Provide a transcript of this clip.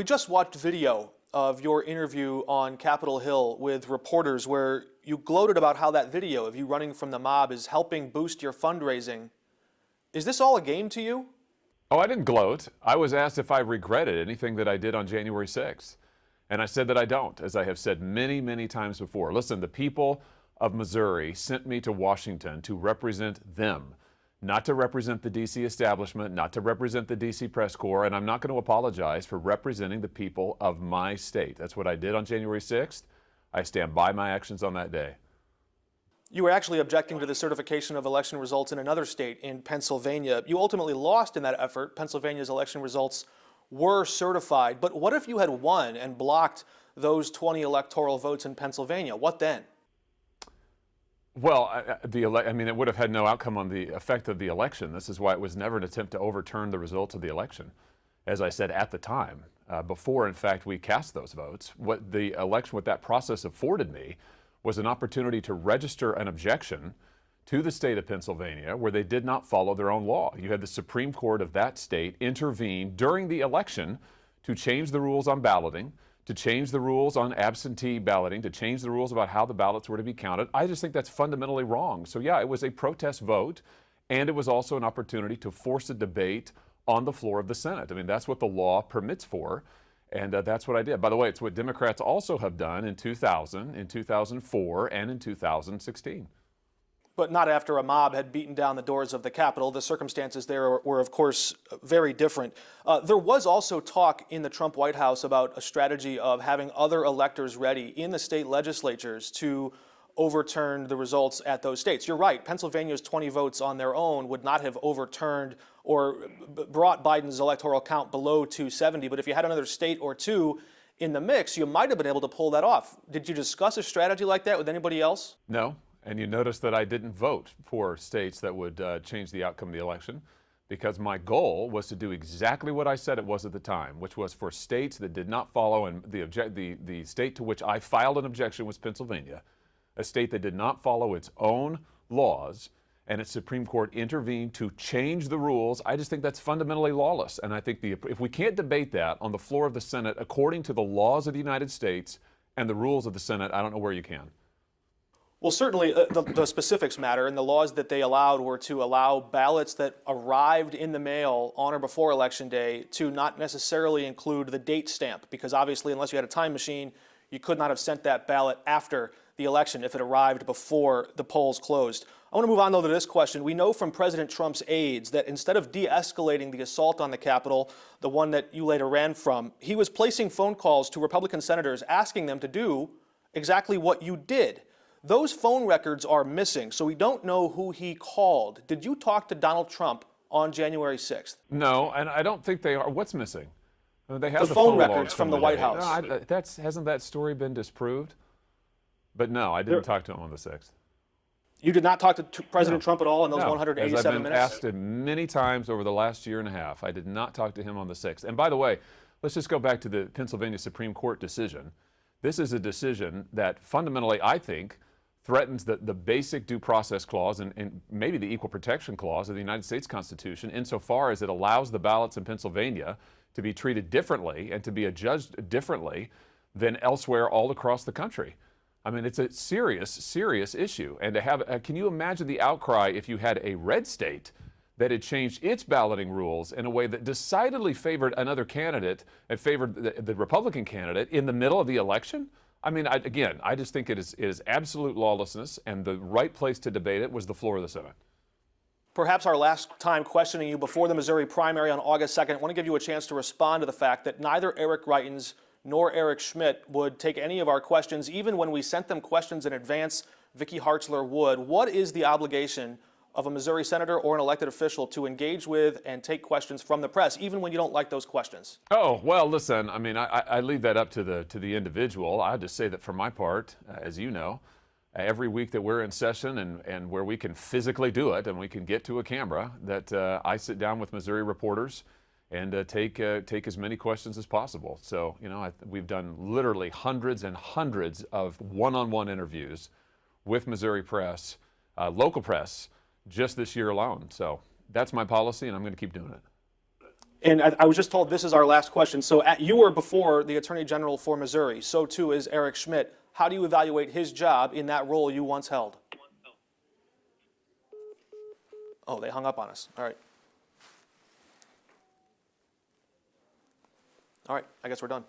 We just watched video of your interview on Capitol Hill with reporters where you gloated about how that video of you running from the mob is helping boost your fundraising. Is this all a game to you? Oh, I didn't gloat. I was asked if I regretted anything that I did on January 6th. And I said that I don't, as I have said many, many times before. Listen, the people of Missouri sent me to Washington to represent them, not to represent the D.C. establishment, not to represent the D.C. press corps, and I'm not going to apologize for representing the people of my state. That's what I did on January 6th. I stand by my actions on that day. You were actually objecting to the certification of election results in another state, in Pennsylvania. You ultimately lost in that effort. Pennsylvania's election results were certified. But what if you had won and blocked those 20 electoral votes in Pennsylvania? What then? Well, I mean, it would have had no outcome on the effect of the election. This is why it was never an attempt to overturn the results of the election. As I said at the time, before, in fact, we cast those votes, what that process afforded me was an opportunity to register an objection to the state of Pennsylvania where they did not follow their own law. You had the Supreme Court of that state intervene during the election to change the rules on balloting, to change the rules on absentee balloting, to change the rules about how the ballots were to be counted. I just think that's fundamentally wrong. So yeah, it was a protest vote, and it was also an opportunity to force a debate on the floor of the Senate. I mean, that's what the law permits for, and that's what I did. By the way, it's what Democrats also have done in 2000, in 2004, and in 2016. But not after a mob had beaten down the doors of the Capitol. The circumstances there were, of course, very different. There was also talk in the Trump White House about a strategy of having other electors ready in the state legislatures to overturn the results at those states. You're right. Pennsylvania's 20 votes on their own would not have overturned or brought Biden's electoral count below 270. But if you had another state or two in the mix, you might have been able to pull that off. Did you discuss a strategy like that with anybody else? No. And you notice that I didn't vote for states that would change the outcome of the election, because my goal was to do exactly what I said it was at the time, which was for states that did not follow, and the state to which I filed an objection was Pennsylvania, a state that did not follow its own laws, and its Supreme Court intervened to change the rules. I just think that's fundamentally lawless. And I think if we can't debate that on the floor of the Senate according to the laws of the United States and the rules of the Senate, I don't know where you can. Well, certainly the specifics matter, and the laws that they allowed were to allow ballots that arrived in the mail on or before Election Day to not necessarily include the date stamp, because obviously unless you had a time machine, you could not have sent that ballot after the election if it arrived before the polls closed. I want to move on, though, to this question. We know from President Trump's aides that instead of de-escalating the assault on the Capitol, the one that you later ran from, he was placing phone calls to Republican senators asking them to do exactly what you did. Those phone records are missing, so we don't know who he called. Did you talk to Donald Trump on January 6th? No, and I don't think they are. What's missing? They have the phone records from the White House. No, hasn't that story been disproved? But no, I didn't talk to him on the 6th. You did not talk to President Trump at all in those 187 as I've been minutes? asked many times over the last year and a half. I did not talk to him on the 6th. And by the way, let's just go back to the Pennsylvania Supreme Court decision. This is a decision that fundamentally, I think, threatens the basic due process clause and maybe the equal protection clause of the United States Constitution insofar as it allows the ballots in Pennsylvania to be treated differently and to be adjudged differently than elsewhere all across the country. I mean, it's a serious, serious issue. And to have, can you imagine the outcry if you had a red state that had changed its balloting rules in a way that decidedly favored another candidate and favored the Republican candidate in the middle of the election? I mean, I just think it is absolute lawlessness, and the right place to debate it was the floor of the Senate. Perhaps our last time questioning you before the Missouri primary on August 2nd, I want to give you a chance to respond to the fact that neither Eric Greitens nor Eric Schmidt would take any of our questions, even when we sent them questions in advance. Vicky Hartzler would. What is the obligation of a Missouri senator or an elected official to engage with and take questions from the press, even when you don't like those questions? Oh, well, listen, I mean, I leave that up to the individual. I just say that for my part, as you know, every week that we're in session and where we can physically do it and we can get to a camera, that I sit down with Missouri reporters and take as many questions as possible. So, you know, we've done literally hundreds and hundreds of one-on-one interviews with Missouri press, local press, just this year alone. So that's my policy, and I'm going to keep doing it. And I was just told this is our last question. So you were before the Attorney General for Missouri. So too is Eric Schmidt. How do you evaluate his job in that role you once held? Oh, they hung up on us. All right. All right, I guess we're done.